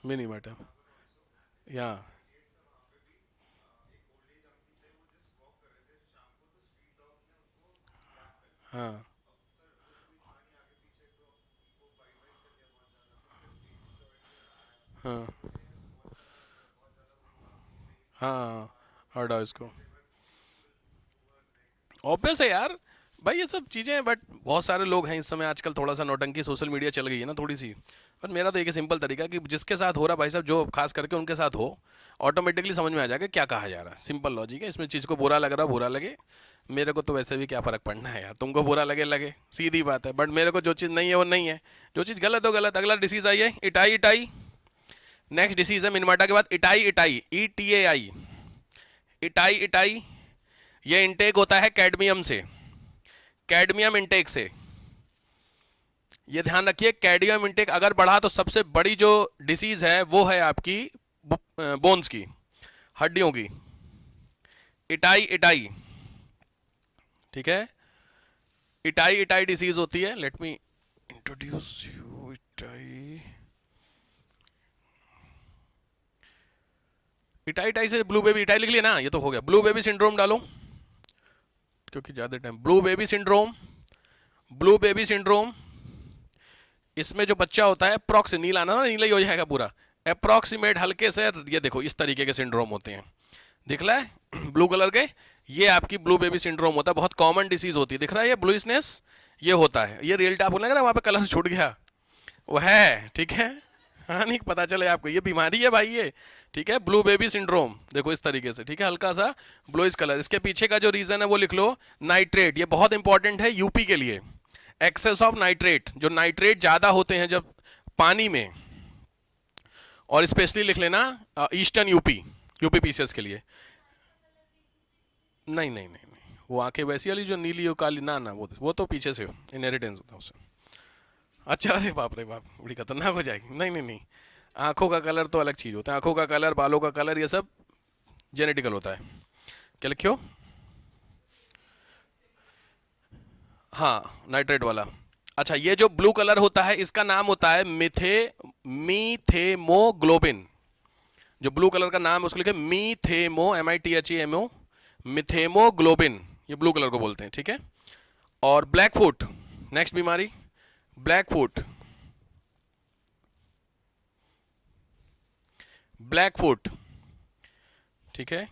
Mini matter, या हाँ हाँ हाँ, हटाओ इसको। ऑब्वियस है यार, भाई ये सब चीज़ें, बट बहुत सारे लोग हैं इस समय, आजकल थोड़ा सा नौटंकी सोशल मीडिया चल गई है ना थोड़ी सी। पर मेरा तो एक ही सिंपल तरीका है कि जिसके साथ हो रहा भाई साहब, जो खास करके उनके साथ हो, ऑटोमेटिकली समझ में आ जाएगा क्या कहा जा रहा है। सिंपल लॉजिक है इसमें, चीज़ को बुरा लग रहा बुरा लगे, मेरे को तो वैसे भी क्या फ़र्क पड़ना है यार, तुमको बुरा लगे लगे, सीधी बात है। बट मेरे को जो चीज़ नहीं है वो नहीं है, जो चीज़ गलत हो गलत। अगला डिसीज़ आई है इटाई इटाई। नेक्स्ट डिसीज़ है मिनमाटा के बाद itai itai, ETAI, itai itai. ये इंटेक होता है कैडमियम से, कैडमियम इंटेक से। ये ध्यान रखिए, कैडमियम इंटेक अगर बढ़ा तो सबसे बड़ी जो डिसीज है वो है आपकी बोन्स की, हड्डियों की। इटाई इटाई, ठीक है, इटाई इटाई डिसीज होती है। Let me introduce you itai. Itai itai से ब्लू बेबी, इटाई लिख लिया ना, ये तो हो गया। ब्लू बेबी सिंड्रोम डालो, क्योंकि ज्यादा time. Blue baby syndrome, blue baby syndrome, इसमें जो बच्चा होता है अप्रॉक्स, नीला ना, नीला ही हो जाएगा पूरा, अप्रॉक्सीमेट हल्के से, ये देखो इस तरीके के सिंड्रोम होते हैं, दिख रहा है ब्लू कलर के, ये आपकी ब्लू बेबी सिंड्रोम होता है, बहुत कॉमन डिसीज होती है, दिख रहा है ये ब्लूइशनेस, ये होता है। ये रियल आपको लग रहा है वहाँ पे कलर छूट गया, वो है, ठीक है। हाँ नहीं पता चले आपको, ये बीमारी है भाई ये, ठीक है। ब्लू बेबी सिंड्रोम देखो इस तरीके से, ठीक है, हल्का सा ब्लूइश कलर। इसके पीछे का जो रीजन है वो लिख लो, नाइट्रेट। ये बहुत इंपॉर्टेंट है यूपी के लिए, एक्सेस ऑफ नाइट्रेट, जो नाइट्रेट ज़्यादा होते हैं जब पानी में, और स्पेशली लिख लेना ईस्टर्न यूपी, यूपी पीसीएस के लिए। नहीं नहीं नहीं नहीं, वो आंखें वैसी वाली जो नीली और काली, ना ना, वो तो पीछे से इनहेरिटेंस होता है उससे। अच्छा, अरे बाप रे बाप, बड़ी खतरनाक हो जाएगी। नहीं नहीं नहीं, आंखों का कलर तो अलग चीज़ होता है, आंखों का कलर, बालों का कलर, ये सब जेनेटिकल होता है। क्या लिखियो, हाँ नाइट्रेट वाला। अच्छा, ये जो ब्लू कलर होता है इसका नाम होता है मीथेमोग्लोबिन। जो ब्लू कलर का नाम है उसको लिखे MITHEMO, मिथेमोग्लोबिन, ये ब्लू कलर को बोलते हैं, ठीक है। और ब्लैक फुट, नेक्स्ट बीमारी, ब्लैक फुट, ब्लैक फुट, ठीक है,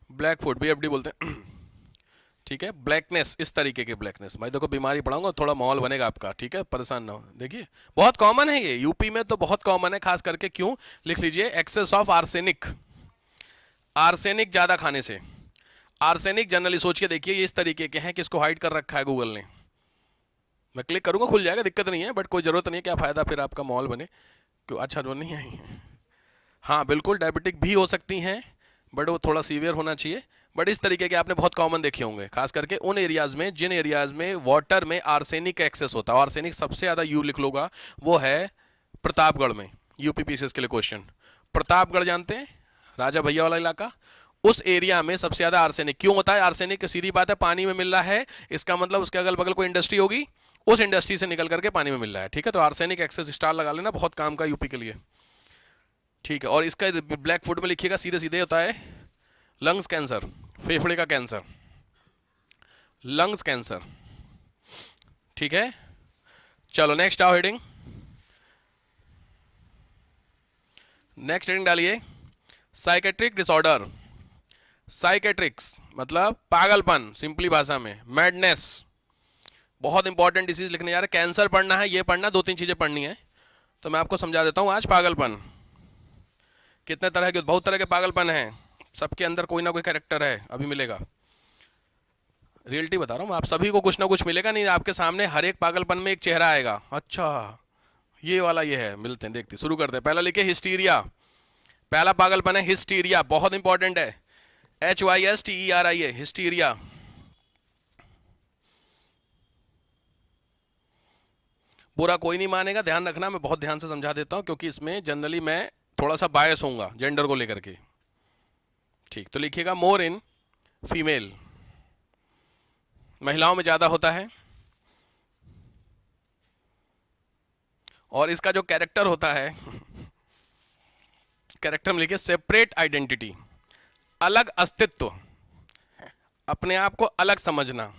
ब्लैक फुट BFD बोलते हैं, ठीक है। ब्लैकनेस, इस तरीके के ब्लैकनेस, भाई देखो बीमारी पढ़ाऊंगा थोड़ा माहौल बनेगा आपका, ठीक है, परेशान ना हो। देखिए बहुत कॉमन है ये, यूपी में तो बहुत कॉमन है, खास करके क्यों, लिख लीजिए, एक्सेस ऑफ आर्सेनिक, आर्सेनिक ज़्यादा खाने से। आर्सेनिक जनरली सोच के देखिए, ये इस तरीके के हैं कि इसको हाइड कर रखा है गूगल ने। मैं क्लिक करूंगा खुल जाएगा, दिक्कत नहीं है, बट कोई ज़रूरत नहीं है, क्या फ़ायदा फिर आपका माहौल बने, क्यों। अच्छा जो नहीं आई है, हाँ बिल्कुल डायबिटिक भी हो सकती हैं, बट वो थोड़ा सीवियर होना चाहिए। बट इस तरीके के आपने बहुत कॉमन देखे होंगे, खास करके उन एरियाज में जिन एरियाज में वाटर में आर्सेनिक एक्सेस होता है। आर्सेनिक सबसे ज़्यादा यू लिख लोगा, वो है प्रतापगढ़ में। यूपी पीसीएस के लिए क्वेश्चन, प्रतापगढ़ जानते हैं, राजा भैया वाला इलाका, उस एरिया में सबसे ज़्यादा आर्सेनिक क्यों होता है। आर्सेनिक सीधी बात है, पानी में मिल रहा है, इसका मतलब उसके अगल बगल कोई इंडस्ट्री होगी, उस इंडस्ट्री से निकल करके पानी में मिल रहा है, ठीक है। तो आर्सेनिक एक्सेस स्टार लगा लेना, बहुत काम का यूपी के लिए, ठीक है। और इसका ब्लैक फूड में लिखिएगा, सीधे सीधे होता है लंग्स कैंसर, फेफड़े का कैंसर, लंग्स कैंसर, ठीक है। चलो नेक्स्ट आओ हेडिंग, नेक्स्ट हेडिंग डालिए, साइकेट्रिक डिसऑर्डर। साइकेट्रिक्स मतलब पागलपन, सिंपली भाषा में मैडनेस। बहुत इंपॉर्टेंट डिसीज लिखने जा रहे हैं, कैंसर पढ़ना है, ये पढ़ना, दो तीन चीज़ें पढ़नी है, तो मैं आपको समझा देता हूँ आज। पागलपन कितने तरह के, बहुत तरह के पागलपन हैं, सबके अंदर कोई ना कोई कैरेक्टर है, अभी मिलेगा। रियलिटी बता रहा हूँ, आप सभी को कुछ ना कुछ मिलेगा, नहीं आपके सामने हर एक पागलपन में एक चेहरा आएगा। अच्छा ये वाला ये है, मिलते हैं, देखते शुरू करते हैं। पहला लिखे हिस्टीरिया, पहला पागलपन है हिस्टीरिया, बहुत इंपॉर्टेंट है, HYSTERIA, हिस्टीरिया। बुरा कोई नहीं मानेगा, ध्यान रखना, मैं बहुत ध्यान से समझा देता हूँ, क्योंकि इसमें जनरली मैं थोड़ा सा बायस होऊंगा जेंडर को लेकर के, ठीक। तो लिखिएगा मोर इन फीमेल, महिलाओं में ज़्यादा होता है, और इसका जो कैरेक्टर होता है, कैरेक्टर में लिखिए सेपरेट आइडेंटिटी, अलग अस्तित्व, अपने आप को अलग समझना,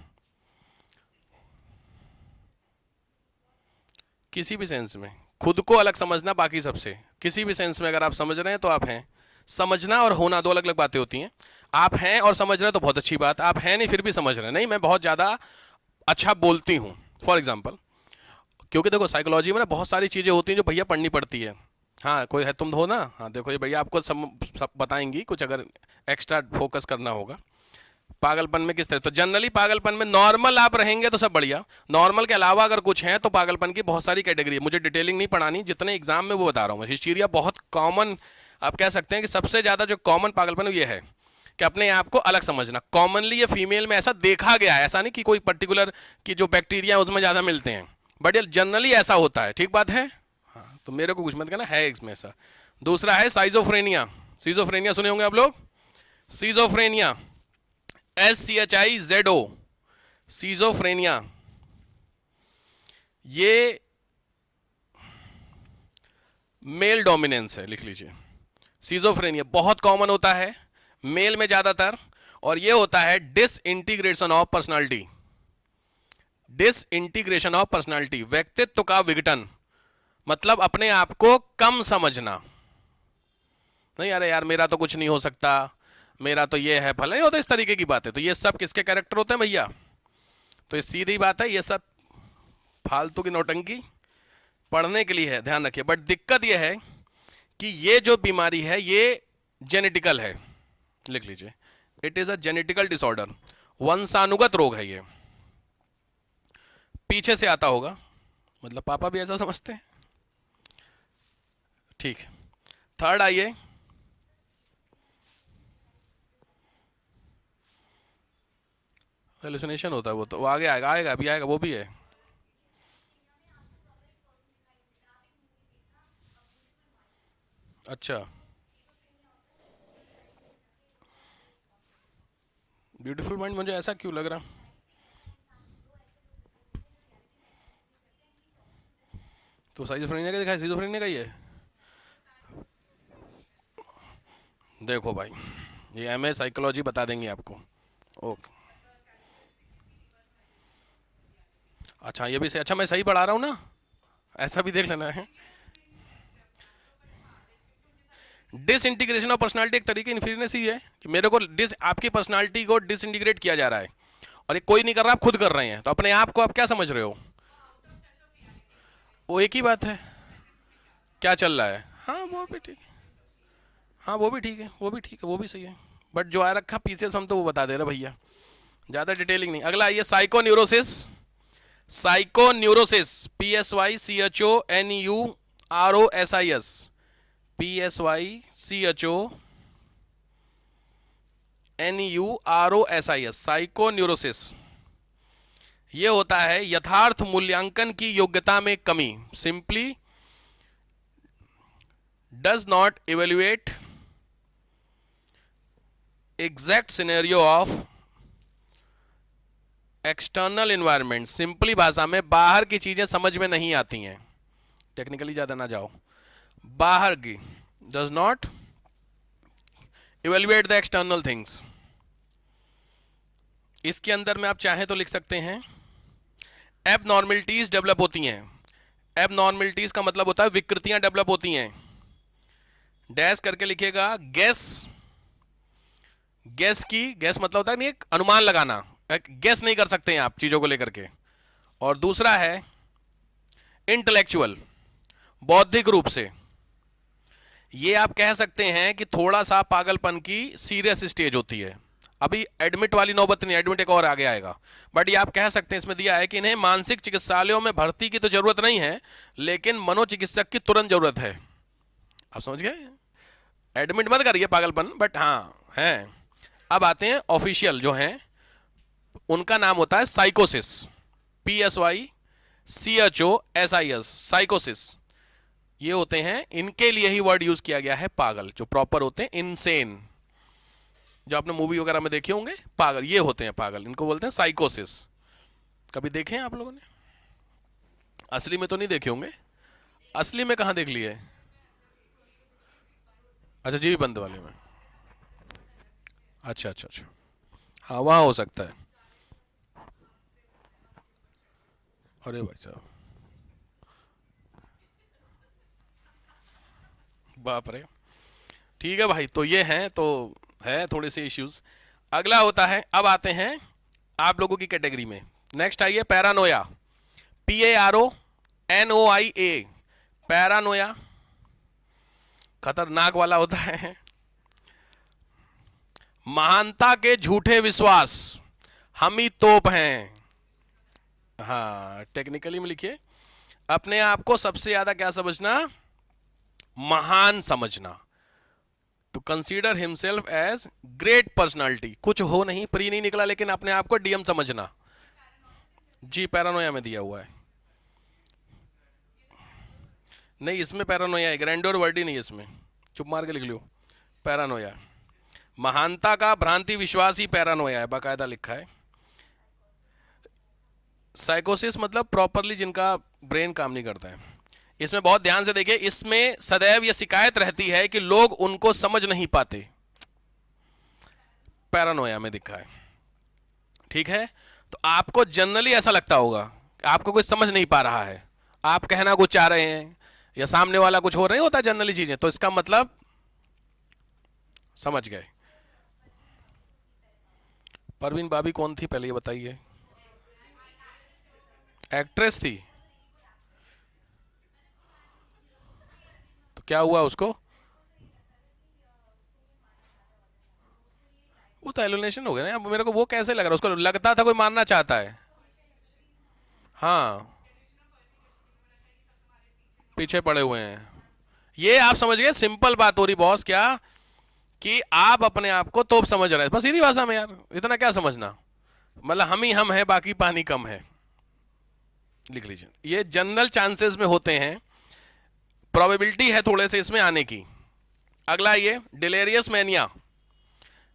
किसी भी सेंस में खुद को अलग समझना बाकी सबसे, किसी भी सेंस में अगर आप समझ रहे हैं तो आप हैं। समझना और होना दो अलग अलग बातें होती हैं। आप हैं और समझ रहे हैं तो बहुत अच्छी बात, आप हैं नहीं फिर भी समझ रहे हैं, नहीं मैं बहुत ज़्यादा अच्छा बोलती हूँ फॉर एग्जाम्पल, क्योंकि देखो साइकोलॉजी में ना बहुत सारी चीज़ें होती हैं जो भैया पढ़नी पड़ती है। हाँ कोई है, तुम हो ना, हाँ देखो ये भैया आपको सब बताएंगी कुछ अगर एक्स्ट्रा फोकस करना होगा। पागलपन में किस तरह, तो जनरली पागलपन में नॉर्मल आप रहेंगे तो सब बढ़िया, नॉर्मल के अलावा अगर कुछ है तो पागलपन की बहुत सारी कैटेगरी है, मुझे डिटेलिंग नहीं पढ़ानी, जितने एग्जाम में वो बता रहा हूँ। हिस्टीरिया बहुत कॉमन, आप कह सकते हैं कि सबसे ज़्यादा जो कॉमन पागलपन ये है कि अपने आप को अलग समझना। कॉमनली ये फीमेल में ऐसा देखा गया है, ऐसा नहीं कि कोई पर्टिकुलर कि जो बैक्टीरिया उसमें ज़्यादा मिलते हैं, बट ये जनरली ऐसा होता है, ठीक बात है। हाँ तो मेरे को कुछ मत कहना, है इसमें ऐसा। दूसरा है साइजोफ्रेनिया, सीजोफ्रेनिया सुने होंगे आप लोग, सीजोफ्रेनिया, SCHIZO, सीजोफ्रेनिया। ये मेल डोमिनेंस है, लिख लीजिए। सीजोफ्रेनिया बहुत कॉमन होता है मेल में ज्यादातर, और ये होता है disintegration of personality, disintegration of personality, व्यक्तित्व का विघटन, मतलब अपने आप को कम समझना। नहीं अरे यार मेरा तो कुछ नहीं हो सकता, मेरा तो ये है, फल नहीं होता, इस तरीके की बात है। तो ये सब किसके कैरेक्टर होते हैं भैया? तो ये सीधी बात है, ये सब फालतू की नौटंकी पढ़ने के लिए है, ध्यान रखिए। बट दिक्कत ये है कि ये जो बीमारी है ये जेनेटिकल है, लिख लीजिए, it is a genetical disorder, वंशानुगत रोग है ये, पीछे से आता होगा, मतलब पापा भी ऐसा समझते हैं। ठीक, थर्ड आइए, हेलुसिनेशन होता है वो तो वो आगे आएगा, आएगा अभी आएगा, वो भी है। अच्छा, ब्यूटीफुल माइंड, मुझे ऐसा क्यों लग रहा? तो साइजोफ्रेनिया का दिखा है, सिजोफ्रेनिया का ही है। देखो भाई ये MA साइकोलॉजी बता देंगे आपको। ओके, अच्छा ये भी सही, अच्छा मैं सही पढ़ा रहा हूँ ना, ऐसा भी देख लेना है। डिसइंटीग्रेशन ऑफ पर्सनालिटी एक तरीके इन्फीरियरनेस ही है कि मेरे को आपकी पर्सनालिटी को डिसइंटीग्रेट किया जा रहा है, और ये कोई नहीं कर रहा, आप खुद कर रहे हैं, तो अपने आप को आप क्या समझ रहे हो? वो एक ही बात है, क्या चल रहा है। हाँ वो भी ठीक है, हाँ वो भी ठीक है, वो भी ठीक है, वो भी सही है, बट जो आ रखा पीसीएस हम तो वो बता दे रहे भैया, ज़्यादा डिटेलिंग नहीं। अगला आइए, साइकोन्यूरोसिस, साइकोन्यूरोसिस, PSYCHONEUROSIS, PSYCHONEUROSIS, साइकोन्यूरोसिस। ये होता है यथार्थ मूल्यांकन की योग्यता में कमी, simply does not evaluate exact scenario of external environment, simply भाषा में बाहर की चीजें समझ में नहीं आती हैं, टेक्निकली ज्यादा ना जाओ, बाहर की, does not evaluate the external things. इसके अंदर में आप चाहें तो लिख सकते हैं एबनॉर्मलिटीज डेवलप होती हैं। एबनॉर्मलिटीज का मतलब होता है विकृतियां डेवलप होती हैं, डैश करके लिखिएगा, गैस, गैस की, गैस मतलब होता है नहीं, एक अनुमान लगाना, गैस नहीं कर सकते हैं आप चीजों को लेकर के। और दूसरा है इंटेलेक्चुअल, बौद्धिक रूप से, ये आप कह सकते हैं कि थोड़ा सा पागलपन की सीरियस स्टेज होती है। अभी एडमिट वाली नौबत नहीं, एडमिट एक और आगे आएगा, बट ये आप कह सकते हैं, इसमें दिया है कि इन्हें मानसिक चिकित्सालयों में भर्ती की तो जरूरत नहीं है, लेकिन मनोचिकित्सक की तुरंत जरूरत है। आप समझ गए, एडमिट मत करिए पागलपन, बट हाँ है। अब आते हैं ऑफिशियल जो हैं, उनका नाम होता है साइकोसिस, PSYCHOSIS, साइकोसिस। ये होते हैं, इनके लिए ही वर्ड यूज किया गया है पागल, जो प्रॉपर होते हैं इनसेन, जो आपने मूवी वगैरह में देखे होंगे पागल, ये होते हैं पागल, इनको बोलते हैं साइकोसिस। कभी देखे हैं आप लोगों ने? असली में तो नहीं देखे होंगे, असली में कहाँ देख लिए? अच्छा, जीवी बंद वाले में। अच्छा अच्छा अच्छा, हाँ वहाँ हो सकता है। अरे भाई साहब, बाप रे। ठीक है भाई, तो ये हैं तो है थोड़े से इश्यूज। अगला होता है, अब आते हैं आप लोगों की कैटेगरी में। नेक्स्ट आइए, पैरानोया। PARONOIA। पैरानोया खतरनाक वाला होता है। महानता के झूठे विश्वास, हम ही तोप हैं। हाँ, टेक्निकली में लिखिए, अपने आप को सबसे ज्यादा क्या समझना? महान समझना। To consider himself as great personality. कुछ हो नहीं, प्री नहीं निकला, लेकिन अपने आप को डीएम समझना। जी, पैरानोया में दिया हुआ है। नहीं, इसमें पैरानोया है, ग्रैंडोर वर्ड ही नहीं है इसमें। चुप मार के लिख लो, पैरानोया। महानता का भ्रांति विश्वास ही पैरानोया है, बाकायदा लिखा है। साइकोसिस मतलब प्रॉपरली जिनका ब्रेन काम नहीं करता है। इसमें बहुत ध्यान से देखिए, इसमें सदैव यह शिकायत रहती है कि लोग उनको समझ नहीं पाते। पैरानोया में दिखा है, ठीक है। तो आपको जनरली ऐसा लगता होगा आपको कुछ समझ नहीं पा रहा है, आप कहना कुछ चाह रहे हैं या सामने वाला कुछ हो रही होता है जनरली चीजें, तो इसका मतलब समझ गए। परवीन भाभी कौन थी पहले ये बताइए? एक्ट्रेस थी? तो क्या हुआ उसको? वो तो एलिनेशन हो गया ना। अब मेरे को वो कैसे लग रहा है, उसको लगता था कोई मारना चाहता है। हाँ, पीछे पड़े हुए हैं। ये आप समझ गए, सिंपल बात हो रही बॉस, क्या कि आप अपने आप को तोप समझ रहे हैं, बस सीधी भाषा में यार, इतना क्या समझना। मतलब हम ही हम है, बाकी पानी कम है। लिख लीजिए, ये जनरल चांसेस में होते हैं, प्रोबेबिलिटी है थोड़े से इसमें आने की। अगला ये डिलेरियस मैनिया।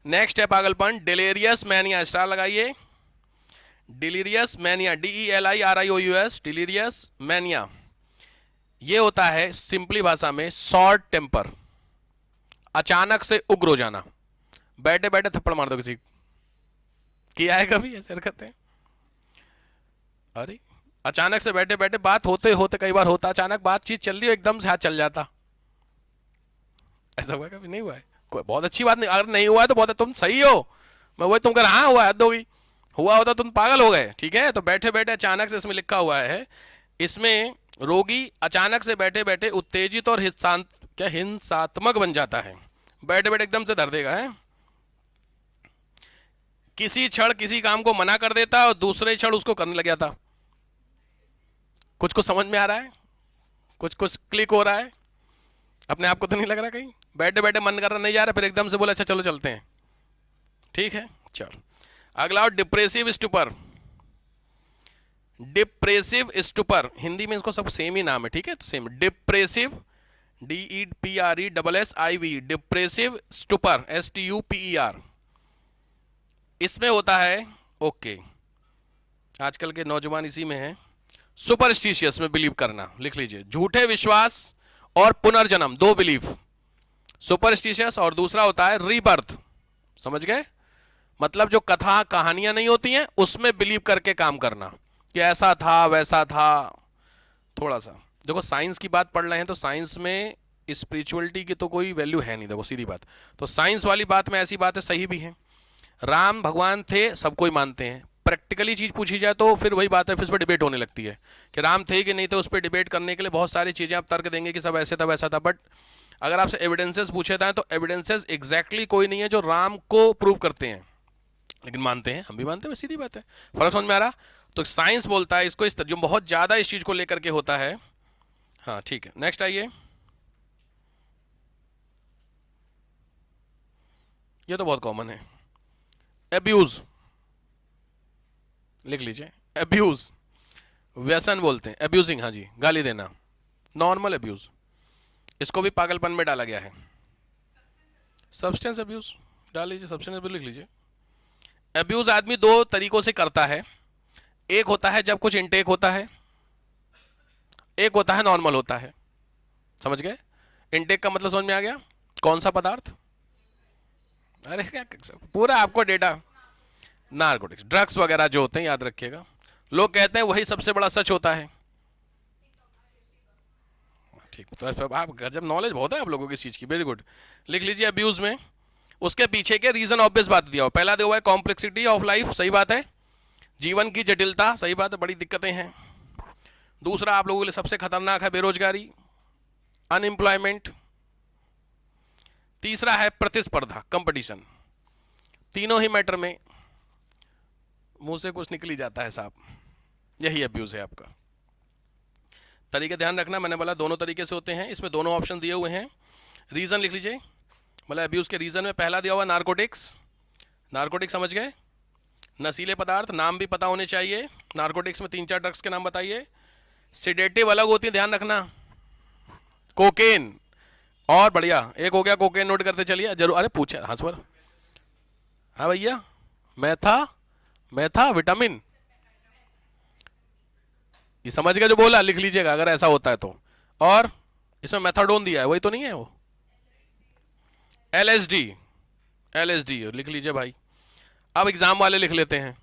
नेक्स्ट है पागलपन, डिलेरियस मैनिया, स्टार लगाइए। Delirious mania, DELIRIOUS, delirious mania. ये होता है सिंपली भाषा में शॉर्ट टेम्पर, अचानक से उग्र हो जाना। बैठे बैठे थप्पड़ मार दो किसी, किया है कभी ऐसे हरकतें? अरे, अचानक से बैठे बैठे, बात होते होते कई बार होता, अचानक बातचीत चल रही हो, एकदम से हाथ चल जाता। ऐसा हुआ कभी? नहीं हुआ है? कोई बहुत अच्छी बात नहीं, अगर नहीं हुआ है तो बहुत है, तुम सही हो। मैं वही तुम कर, हाँ हुआ, हद होगी। हुआ होता तुम पागल हो गए, ठीक है। तो बैठे बैठे अचानक से, इसमें लिखा हुआ है, इसमें रोगी अचानक से बैठे बैठे उत्तेजित और हिंसात्मक बन जाता है। बैठे बैठे एकदम से धर देगा है। किसी क्षण किसी काम को मना कर देता है और दूसरे क्षण उसको करने लग जाता। कुछ कुछ समझ में आ रहा है? कुछ कुछ क्लिक हो रहा है? अपने आप को तो नहीं लग रहा कहीं? बैठे बैठे मन कर रहा नहीं जा रहा, फिर एकदम से बोला अच्छा चलो चलते हैं, ठीक है। चलो, अगला depressive stupor. Depressive stupor, Hindi में इसको सब सेम ही नाम है, ठीक है, तो same depressive, DEPRESSIV, depressive stupor, STUPER। इसमें होता है, ओके, आजकल के नौजवान इसी में है, सुपरस्टिशियस में बिलीव करना। लिख लीजिए, झूठे विश्वास और पुनर्जन्म, दो बिलीफ, सुपरस्टिशियस, और दूसरा होता है रीबर्थ। समझ गए? मतलब जो कथा कहानियां नहीं होती हैं उसमें बिलीव करके काम करना कि ऐसा था वैसा था। थोड़ा सा देखो, साइंस की बात पढ़ रहे हैं तो साइंस में स्पिरिचुअलिटी की तो कोई वैल्यू है नहीं, देखो सीधी बात। तो साइंस वाली बात में ऐसी बातें सही भी हैं, राम भगवान थे सब कोई मानते हैं। प्रैक्टिकली चीज पूछी जाए तो फिर वही बात है, फिर उस पर डिबेट होने लगती है कि राम थे कि नहीं थे। उस पर डिबेट करने के लिए बहुत सारी चीजें आप तर्क देंगे कि सब ऐसे था वैसा था, बट अगर आपसे एविडेंसेस पूछे जाए तो एविडेंसेस एग्जैक्टली कोई नहीं है जो राम को प्रूव करते हैं, लेकिन मानते हैं, हम भी मानते हैं, सीधी बात है। फर्क समझ में आ रहा? तो साइंस बोलता है इसको, इस जो बहुत ज्यादा इस चीज को लेकर के होता है। हाँ ठीक है, नेक्स्ट आइए। ये तो बहुत कॉमन है, एब्यूज। लिख लीजिए, एब्यूज, व्यसन बोलते हैं, एब्यूजिंग, हाँ जी, गाली देना, नॉर्मल एब्यूज। इसको भी पागलपन में डाला गया है। सब्सटेंस अब्यूज डाल लीजिए, सब्सटेंस अब्यूज लिख लीजिए। एब्यूज आदमी दो तरीकों से करता है, एक होता है जब कुछ इनटेक होता है, एक होता है नॉर्मल होता है। समझ गए? इनटेक का मतलब समझ में आ गया? कौन सा पदार्थ? अरे क्या पूरा आपको डेटा, नारकोटिक्स, ड्रग्स वगैरह जो होते हैं याद रखिएगा। लोग कहते हैं वही सबसे बड़ा सच होता है। ठीक, तो आप गजब नॉलेज बहुत है आप लोगों की इस चीज की, वेरी गुड। लिख लीजिए अब्यूज में उसके पीछे के रीजन ऑब्वियस बात दिया हो। पहला दिया हुआ है कॉम्प्लेक्सिटी ऑफ लाइफ, सही बात है, जीवन की जटिलता, सही बात है, बड़ी दिक्कतें हैं। दूसरा आप लोगों के लिए सबसे खतरनाक है बेरोजगारी, अनएम्प्लॉयमेंट। तीसरा है प्रतिस्पर्धा, कंपटीशन। तीनों ही मैटर में मुंह से कुछ निकल ही जाता है साहब, यही अब्यूज है आपका। तरीके ध्यान रखना, मैंने बोला दोनों तरीके से होते हैं, इसमें दोनों ऑप्शन दिए हुए हैं। रीजन लिख लीजिए, मतलब अब्यूज के रीजन में पहला दिया हुआ नारकोटिक्स। नारकोटिक्स समझ गए, नशीले पदार्थ, नाम भी पता होने चाहिए। नारकोटिक्स में 3-4 ड्रग्स के नाम बताइए। सिडेटिव अलग होती है, ध्यान रखना, कोकेन और बढ़िया, एक हो गया कोकेन, नोट करते चलिए जरूर। अरे पूछे हाँ सर, हाँ भैया, मैथा, मैथा विटामिन, ये समझ गए जो बोला, लिख लीजिएगा अगर ऐसा होता है तो। और इसमें मेथाडोन दिया है, वही तो नहीं है वो? एलएसडी, एलएसडी लिख लीजिए भाई। अब एग्जाम वाले लिख लेते हैं।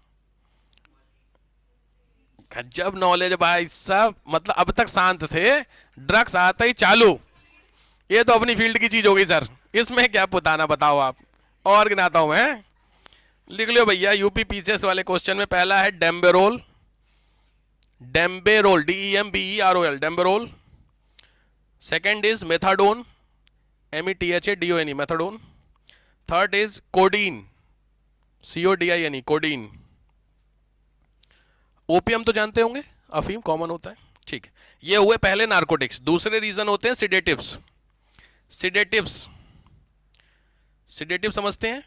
गजब नॉलेज भाई साहब, मतलब अब तक शांत थे, ड्रग्स आते ही चालू। ये तो अपनी फील्ड की चीज हो गई सर, इसमें क्या बताना, बताओ आप, और गिनाता हूं मैं। लिख लो भैया, यूपी पीसीएस वाले क्वेश्चन में पहला है demberol, demberol, DEMBEROL, demberol. Second is methadone, METHADONE, methadone. Third is codeine, CODINE, codeine. Opium तो जानते होंगे, अफीम कॉमन होता है, ठीक। ये हुए पहले नार्कोटिक्स। दूसरे रीजन होते हैं सिडेटिव्स। सिडेटिव्स, सिडेटिव समझते हैं,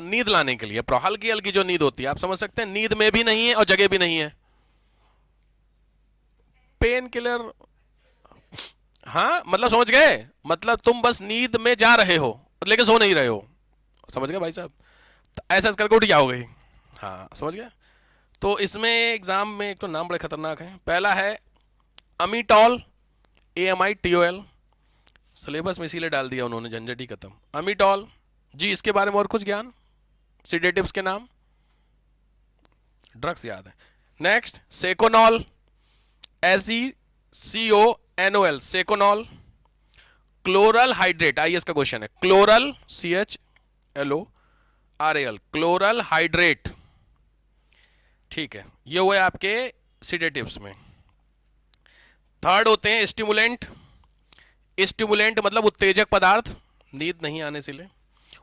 नींद लाने के लिए, हल्की हल्की जो नींद होती है, आप समझ सकते हैं, नींद में भी नहीं है और जगह भी नहीं है। पेन किलर, हाँ मतलब समझ गए, मतलब तुम बस नींद में जा रहे हो लेकिन सो नहीं रहे हो, समझ गए भाई साहब, तो ऐसा करके उठ जाओगे। हाँ समझ गए। तो इसमें एग्जाम में एक तो नाम बड़े खतरनाक है, पहला है अमीटॉल, AMITOL, सिलेबस में इसीलिए डाल दिया उन्होंने, झंझट ही खत्म। अमीटॉल जी, इसके बारे में और कुछ ज्ञान, सिडेटिव्स के नाम, ड्रग्स याद है। Next seconal, SECONOL, seconal. Chloral hydrate, आइए का क्वेश्चन है, क्लोरल, CHLORAL, क्लोरल हाइड्रेट, ठीक है। ये हुए आपके सिडेटिव्स में। थर्ड होते हैं स्टिमुलेंट, स्टिमुलेंट मतलब उत्तेजक पदार्थ, नींद नहीं आने से लिए,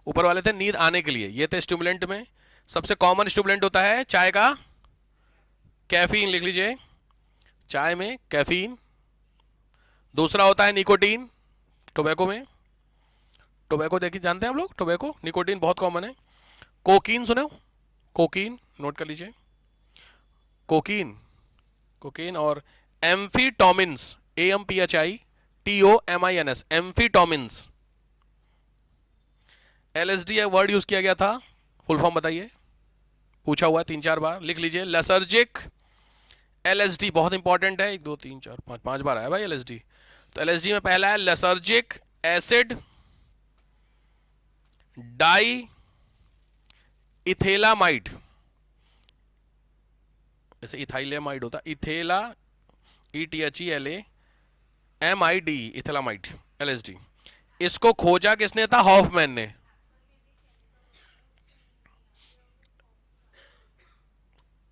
ऊपर वाले थे नींद आने के लिए, ये थे स्टिमुलेंट में। सबसे कॉमन स्टिमुलेंट होता है चाय का कैफीन, लिख लीजिए, चाय में कैफीन। दूसरा होता है निकोटीन, टोबैको में, टोबैको देखिए, जानते हैं आप लोग टोबैको, निकोटीन बहुत कॉमन है। कोकीन सुने हो, कोकीन नोट कर लीजिए, कोकीन, कोकीन। और एम्फीटोमिन्स, AMPHITOMINS, एम्फीटोमिन्स। LSD वर्ड यूज किया गया था, फुल फॉर्म बताइए, पूछा हुआ 3-4 बार, लिख लीजिए, लेसर्जिक LSD, बहुत इंपॉर्टेंट है, 1 2 3 4 5 5 बार आया भाई LSD। तो LSD में पहला है लेसर्जिक एसिड डाई इथेलामाइड, जैसे इथाइलेमाइड होता, इथेला, ETHELAMID, इथेलामाइड, LSD। इसको खोजा किसने था? हॉफमैन ने।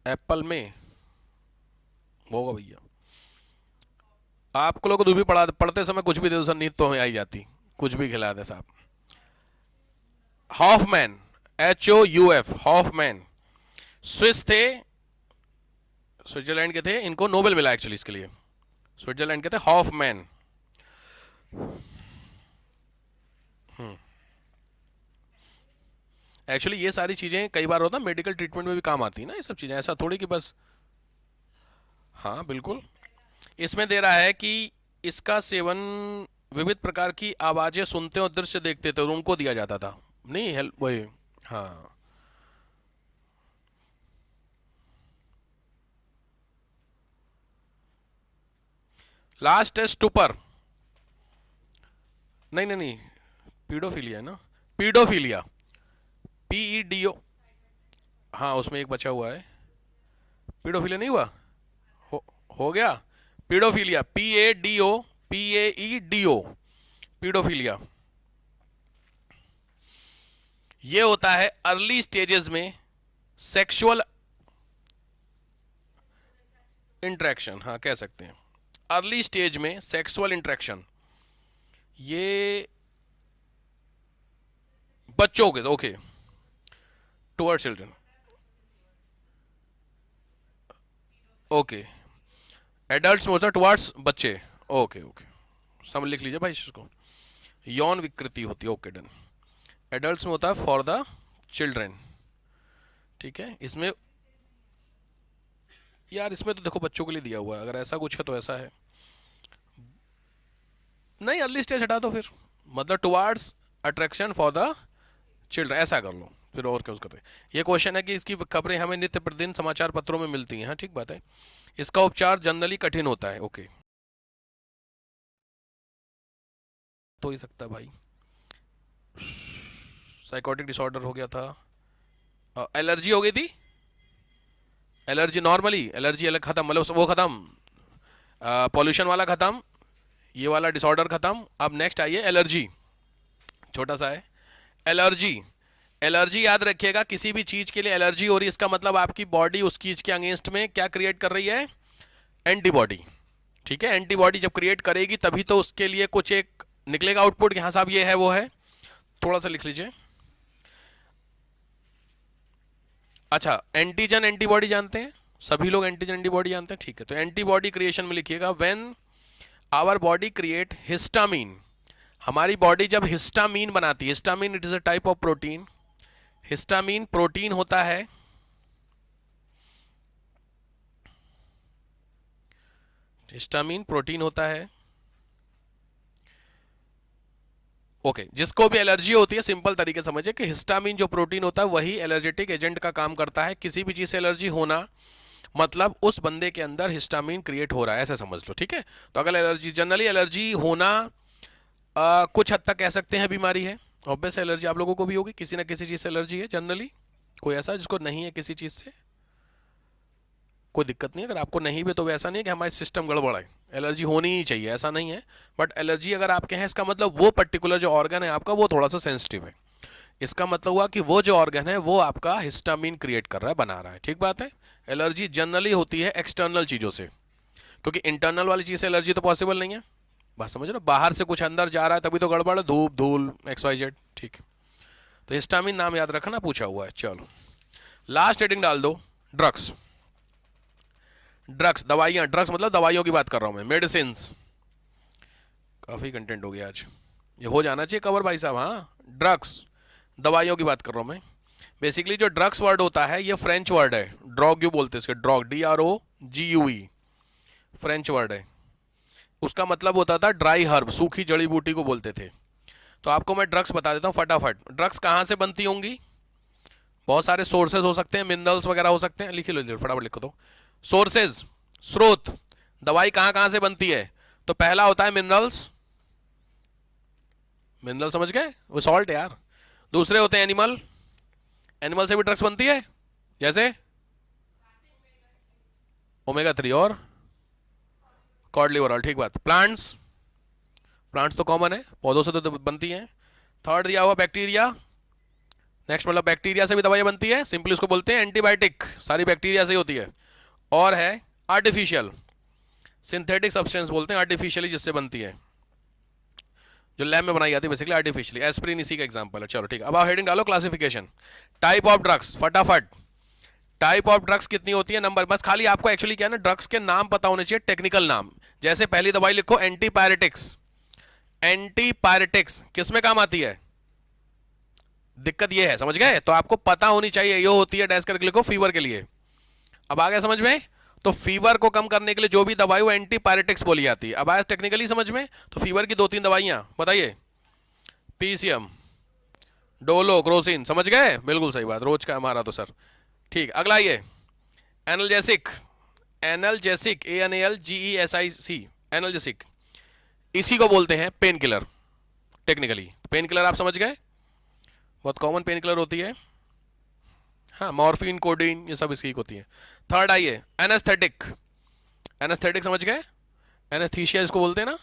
एप्पल में होगा भैया, आपको लोग भी पढ़ते समय कुछ भी दे दो सर, नींद तो हमें आई जाती, कुछ भी खिला दे साहब। हॉफमैन, HOUF, हॉफमैन, स्विस थे, स्विट्जरलैंड के थे, इनको नोबेल मिला एक्चुअली इसके लिए, स्विट्जरलैंड के थे हॉफमैन। एक्चुअली ये सारी चीजें कई बार होता है मेडिकल ट्रीटमेंट में भी काम आती है ना, ये सब चीजें, ऐसा थोड़ी कि बस। हाँ बिल्कुल, इसमें दे रहा है कि इसका सेवन विविध प्रकार की आवाजें सुनते और दृश्य देखते थे और उनको दिया जाता था, नहीं हेल्प वही। हाँ लास्ट है स्टूपर, नहीं नहीं नहीं, पीडोफिलिया है ना, पीडोफिलिया, PEDO। हाँ उसमें एक बचा हुआ है, पीडोफिलिया नहीं हुआ, हो, हो गया, पीडोफिलिया, PADO, पीडोफिलिया। ये होता है अर्ली स्टेजेस में सेक्सुअल इंटरेक्शन, हाँ कह सकते हैं, अर्ली स्टेज में सेक्सुअल इंटरेक्शन, ये बच्चों के, okay, toward children, okay, adult में होता है टुवर्ड्स बच्चे, ओके ओके, समझ लिख लीजिए भाई इसको, यौन विकृति होती है, ओके डन। एडल्ट में होता है फॉर द चिल्ड्रन, ठीक है। इसमें यार इसमें तो देखो बच्चों के लिए दिया हुआ है, अगर ऐसा कुछ है तो ऐसा है, नहीं अर्ली स्टेज हटा दो फिर, मतलब towards attraction for the children, ऐसा कर लो फिर, और क्या करते हैं। ये क्वेश्चन है कि इसकी खबरें हमें नित्य प्रतिदिन समाचार पत्रों में मिलती हैं, हाँ ठीक बात है। इसका उपचार जनरली कठिन होता है, ओके, तो ही सकता है भाई। साइकोटिक डिसऑर्डर हो गया था, एलर्जी हो गई थी, एलर्जी नॉर्मली, एलर्जी अलग खत्म, मतलब वो खत्म, पॉल्यूशन वाला खत्म, ये वाला डिसऑर्डर खत्म। अब नेक्स्ट आइए एलर्जी, छोटा सा है एलर्जी। एलर्जी याद रखिएगा, किसी भी चीज के लिए एलर्जी हो रही है, इसका मतलब आपकी बॉडी उस चीज के अगेंस्ट में क्या क्रिएट कर रही है, एंटीबॉडी, ठीक है। एंटीबॉडी जब क्रिएट करेगी तभी तो उसके लिए कुछ एक निकलेगा आउटपुट, यहां साहब ये है वो है, थोड़ा सा लिख लीजिए। अच्छा, एंटीजन एंटीबॉडी जानते हैं सभी लोग, एंटीजन एंटीबॉडी जानते हैं, ठीक है। तो एंटीबॉडी क्रिएशन में लिखिएगा, when our body create histamine, हमारी बॉडी जब हिस्टामीन बनाती है, histamine it is a type of protein, histamine protein होता है, हिस्टामीन प्रोटीन होता है, ओके। जिसको भी एलर्जी होती है सिंपल तरीके समझिए कि हिस्टामीन जो प्रोटीन होता है वही एलर्जेटिक एजेंट का काम करता है। किसी भी चीज से एलर्जी होना मतलब उस बंदे के अंदर हिस्टामीन क्रिएट हो रहा है, ऐसे समझ लो, ठीक है। तो अगर एलर्जी, जनरली एलर्जी होना कुछ हद तक कह सकते हैं बीमारी है, ऑब्वियस एलर्जी आप लोगों को भी होगी, किसी ना किसी चीज से एलर्जी है जनरली, कोई ऐसा जिसको नहीं है किसी चीज से, कोई दिक्कत नहीं है। अगर आपको नहीं भी तो वैसा नहीं है कि हमारा सिस्टम गड़बड़ है, एलर्जी होनी ही चाहिए ऐसा नहीं है। बट एलर्जी अगर आपके हैं इसका मतलब वो पर्टिकुलर जो ऑर्गन है आपका वो थोड़ा सा सेंसिटिव है, इसका मतलब हुआ कि वो जो ऑर्गन है वो आपका हिस्टामीन क्रिएट कर रहा है, बना रहा है, ठीक बात है। एलर्जी जनरली होती है एक्सटर्नल चीज़ों से, क्योंकि इंटरनल वाली चीज़ से एलर्जी तो पॉसिबल नहीं है, बात समझ रहे हो, बाहर से कुछ अंदर जा रहा है तभी तो गड़बड़ है, धूप धूल XYZ, ठीक है। तो हिस्टामीन नाम याद रखना, पूछा हुआ है। चलो लास्ट हेडिंग डाल दो, ड्रग्स। ड्रग्स दवाइयाँ, ड्रग्स मतलब दवाइयों की बात कर रहा हूँ मैं, मेडिसिन। काफ़ी कंटेंट हो गया आज, ये हो जाना चाहिए कवर भाई साहब, हाँ। ड्रग्स दवाइयों की बात कर रहा हूँ मैं। बेसिकली जो ड्रग्स वर्ड होता है ये फ्रेंच वर्ड है, ड्रॉग यू बोलते हैं इसके, ड्रॉग DROGUE, फ्रेंच वर्ड है। उसका मतलब होता था ड्राई हर्ब, सूखी जड़ी बूटी को बोलते थे। तो आपको मैं ड्रग्स बता देता हूँ फटाफट। ड्रग्स कहाँ से बनती होंगी, बहुत सारे सोर्सेज हो सकते हैं, मिनरल्स वगैरह हो सकते हैं, लिख लो फटाफट लिखो दो, सोर्सेज, स्रोत, दवाई कहाँ कहाँ से बनती है। तो पहला होता है मिनरल्स, मिनरल समझ गए, वो सॉल्ट है यार। दूसरे होते हैं एनिमल, एनिमल से भी ड्रग्स बनती है, जैसे ओमेगा 3 और कॉड लिवर ऑयल, ठीक बात। प्लांट्स, प्लांट्स तो कॉमन है, पौधों से तो बनती हैं। थर्ड दिया हुआ बैक्टीरिया, नेक्स्ट मतलब बैक्टीरिया से भी दवाइयाँ बनती है, सिंपली उसको बोलते हैं एंटीबायोटिक, सारी बैक्टीरिया से ही होती है। और है आर्टिफिशियल, सिंथेटिक सब्सटेंस बोलते हैं आर्टिफिशियली जिससे बनती है, जो लैब में बनाई जाती है बेसिकली आर्टिफिशियली, एस्प्रिन इसी का एग्जांपल है। चलो ठीक है, अब आप हेडिंग डालो क्लासिफिकेशन, टाइप ऑफ ड्रग्स, फटाफट। टाइप ऑफ ड्रग्स कितनी होती है, नंबर, बस खाली आपको एक्चुअली क्या है ना, ड्रग्स के नाम पता होने चाहिए, टेक्निकल नाम। जैसे पहली दवाई लिखो एंटीपायरेटिक्स, एंटीपायरेटिक्स किस में काम आती है, दिक्कत ये है, समझ गए। तो आपको पता होनी चाहिए, ये होती है डैश करके लिखो फीवर के लिए। अब आ गया समझ में, तो फीवर को कम करने के लिए जो भी दवाई वो एंटीपायरेटिक्स बोली जाती है। अब आया टेक्निकली समझ में, तो फीवर की 2-3 दवाइयां बताइए, PCM, डोलो, क्रोसिन, समझ गए, बिल्कुल सही बात, रोज का हमारा तो सर, ठीक। अगला ये एनाल्जेसिक, एनाल्जेसिक ANALGESIC, एनाल्जेसिक, इसी को बोलते हैं pain killer, technically. Pain killer आप समझ गए, बहुत कॉमन पेन किलर होती है। हाँ, मॉर्फिन, कोडीन, ये सब इसकी होती है। थर्ड आइए, एनेस्थेटिक। एनेस्थेटिक समझ गए, एनेस्थीसिया इसको बोलते हैं ना।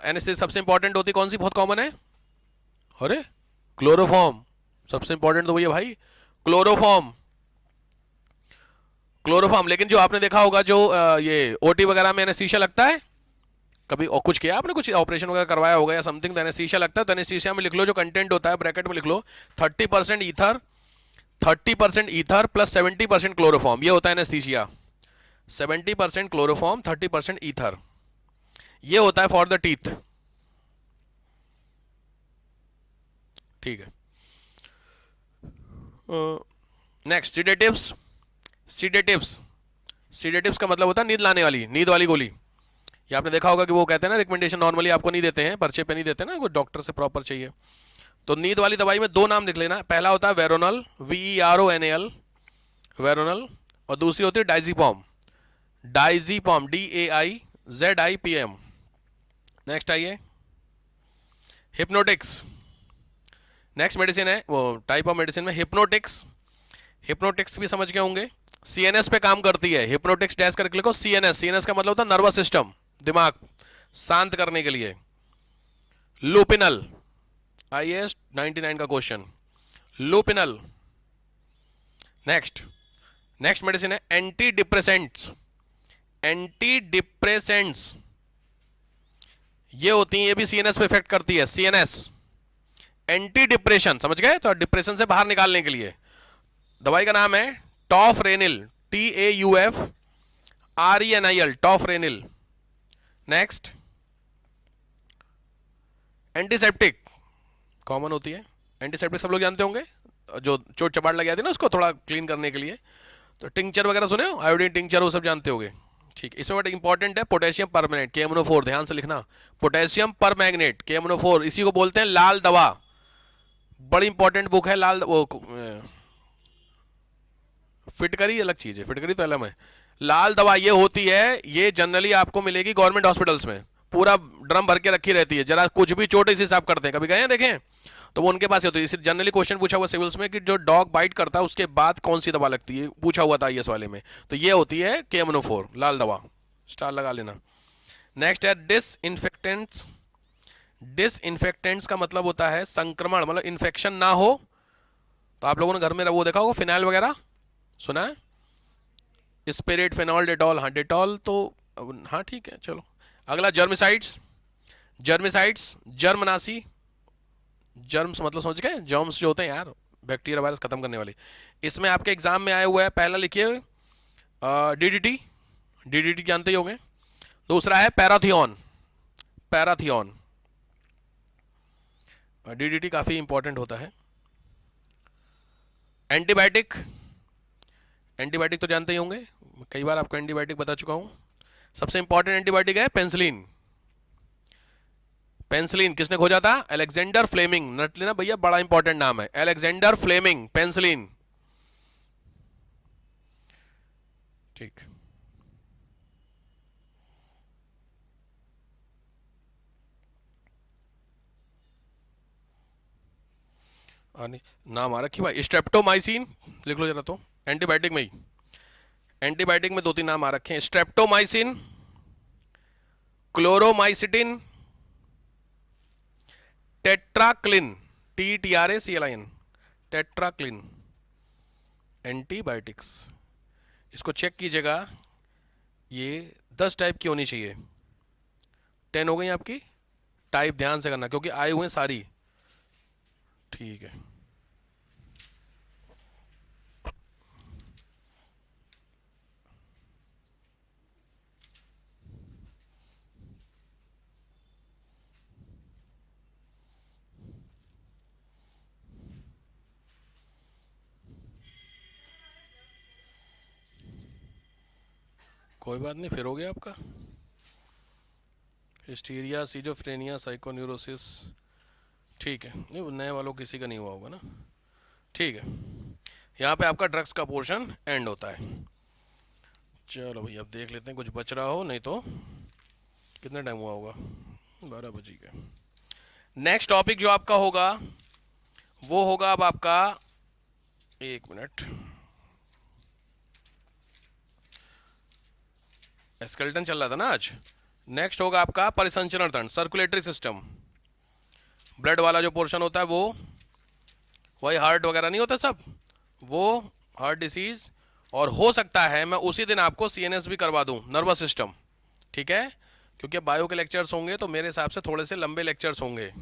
एनेस्थेटिक सबसे इंपॉर्टेंट होती कौन सी, बहुत कॉमन है? अरे क्लोरोफॉर्म, सबसे इंपॉर्टेंट तो वही है भाई, क्लोरोफॉर्म। क्लोरोफॉर्म, लेकिन जो आपने देखा होगा जो ये ओटी वगैरह में एनेस्थीसिया लगता है, कभी और कुछ किया आपने, कुछ ऑपरेशन वगैरह करवाया होगा या समथिंग, तो एनेस्थीसिया लगता है। तो एनेस्थीसिया में लिख लो जो कंटेंट होता है, ब्रैकेट में लिख लो 30% ईथर, 30% ईथर प्लस 70% क्लोरोफॉर्म, ये होता है एनेस्थीसिया। 70% क्लोरोफॉर्म, 30% ईथर, ये होता है फॉर द टीथ। ठीक है। Next, sedatives. सीडेटिव्स, सीडेटिव्स का मतलब होता है नींद लाने वाली, नींद वाली गोली। ये आपने देखा होगा कि वो कहते हैं ना, रिकमेंडेशन नॉर्मली आपको नहीं देते हैं, पर्चे पे नहीं देते ना, वो डॉक्टर से प्रॉपर चाहिए। तो नींद वाली दवाई में दो नाम लिख लेना, पहला होता है वेरोनल, VERONAL, वेरोनल, और दूसरी होती है डाइजीपॉम, डाइजीपॉम, DAIZIPM। नेक्स्ट आइए, हिप्नोटिक्स। नेक्स्ट मेडिसिन है, वो टाइप ऑफ मेडिसिन में हिप्नोटिक्स। हिप्नोटिक्स भी समझ गए होंगे, CNS पे काम करती है। हिप्नोटिक्स डैश करके लिखो CNS। CNS का मतलब होता है नर्वस सिस्टम, दिमाग शांत करने के लिए। लुपिनल, IAS 99 का क्वेश्चन, लुपिनल। नेक्स्ट, नेक्स्ट मेडिसिन है एंटी डिप्रेसेंट्स। एंटी डिप्रेसेंट्स ये होती हैं, ये भी CNS पे इफेक्ट करती है। CNS, एंटी डिप्रेशन, समझ गए, तो डिप्रेशन से बाहर निकालने के लिए। दवाई का नाम है टॉफरेनिल, TAUFRENIL, टॉफरेनिल। नेक्स्ट, एंटीसेप्टिक, कॉमन होती है। एंटीसेप्टिक सब लोग जानते होंगे, जो चोट चपाट लग जाती है ना उसको थोड़ा क्लीन करने के लिए। तो टिंचर वगैरह सुने हो, आयोडीन टिंचर, वो सब जानते होंगे। ठीक, इसमें बट इंपॉर्टेंट है पोटेशियम परमैंगनेट, KMNO4, ध्यान से लिखना, पोटेशियम परमैंगनेट, KMNO4, इसी को बोलते हैं लाल दवा। बड़ी इंपॉर्टेंट बुक है लाल, वो फिटकरी अलग चीज है, फिटकरी तो अलग है। लाल दवा ये होती है, ये जनरली आपको मिलेगी गवर्नमेंट हॉस्पिटल्स में, पूरा ड्रम भर के रखी रहती है, जरा कुछ भी चोट इसी साफ करते हैं, कभी गए हैं देखें, तो वो उनके पास ही होती है। जनरली क्वेश्चन पूछा हुआ सिविल्स में कि जो डॉग बाइट करता है उसके बाद कौन सी दवा लगती है, पूछा हुआ था IAS वाले में, तो ये होती है KMNO4, लाल दवा, स्टार लगा लेना। नेक्स्ट है डिसइंफेक्टेंट्स। डिसइंफेक्टेंट्स का मतलब होता है संक्रमण, मतलब इन्फेक्शन ना हो। तो आप लोगों ने घर में वो देखा होगा, फिनाइल वगैरह सुना है, स्पिरिट, फिनॉल, डेटॉल। हाँ डेटॉल तो, हाँ ठीक है चलो। अगला जर्मिसाइड्स। जर्मिसाइड्स, जर्मनासी, जर्म्स मतलब समझ गए, जर्म्स जो होते हैं यार, बैक्टीरिया वायरस खत्म करने वाली। इसमें आपके एग्जाम में आया हुआ है, पहला लिखिए DDT, DDT जानते ही होंगे। दूसरा है पैराथियन, पैराथियन, DDT काफ़ी इंपॉर्टेंट होता है। एंटीबायोटिक, एंटीबायोटिक तो जानते ही होंगे, कई बार आपको एंटीबायोटिक बता चुका हूं। सबसे इंपॉर्टेंट एंटीबायोटिक है पेंसिलिन। पेंसिलिन किसने खोजा था? Alexander Fleming. नट लेना भैया, बड़ा इंपॉर्टेंट नाम है, अलेक्जेंडर फ्लेमिंग, पेंसिलिन। ठीक, नाम आ रखी भाई, स्ट्रेप्टोमाइसिन लिख लो जरा तो, एंटीबायोटिक में ही, एंटीबायोटिक में दो तीन नाम आ रखे हैं, स्ट्रेप्टोमाइसिन, क्लोरोमाइसिटिन, टेट्राक्लिन, TTRACLIN, टेट्राक्लिन, एंटीबायोटिक्स। इसको चेक कीजिएगा, ये 10 टाइप की होनी चाहिए, 10 हो गई आपकी। टाइप ध्यान से करना क्योंकि आए हुए हैं सारी। ठीक है, कोई बात नहीं, फिर हो गया आपका। हिस्टीरिया, सीजोफ्रेनिया, साइकोन्यूरोसिस, ठीक है, नहीं नए वालों किसी का नहीं हुआ होगा ना। ठीक है, यहाँ पे आपका ड्रग्स का पोर्शन एंड होता है। चलो भाई अब देख लेते हैं कुछ बच रहा हो, नहीं तो कितना टाइम हुआ होगा, 12 बज गए। नेक्स्ट टॉपिक जो आपका होगा वो होगा अब आपका, एक मिनट, स्केलेटन चल रहा था ना आज। नेक्स्ट होगा आपका परिसंचरण तंत्र, सर्कुलेटरी सिस्टम, ब्लड वाला जो पोर्शन होता है वो, वही हार्ट वगैरह नहीं होता सब, वो हार्ट डिसीज। और हो सकता है मैं उसी दिन आपको सीएनएस भी करवा दूं, नर्वस सिस्टम, ठीक है, क्योंकि बायो के लेक्चर्स होंगे तो मेरे हिसाब से थोड़े से लंबे लेक्चर्स होंगे।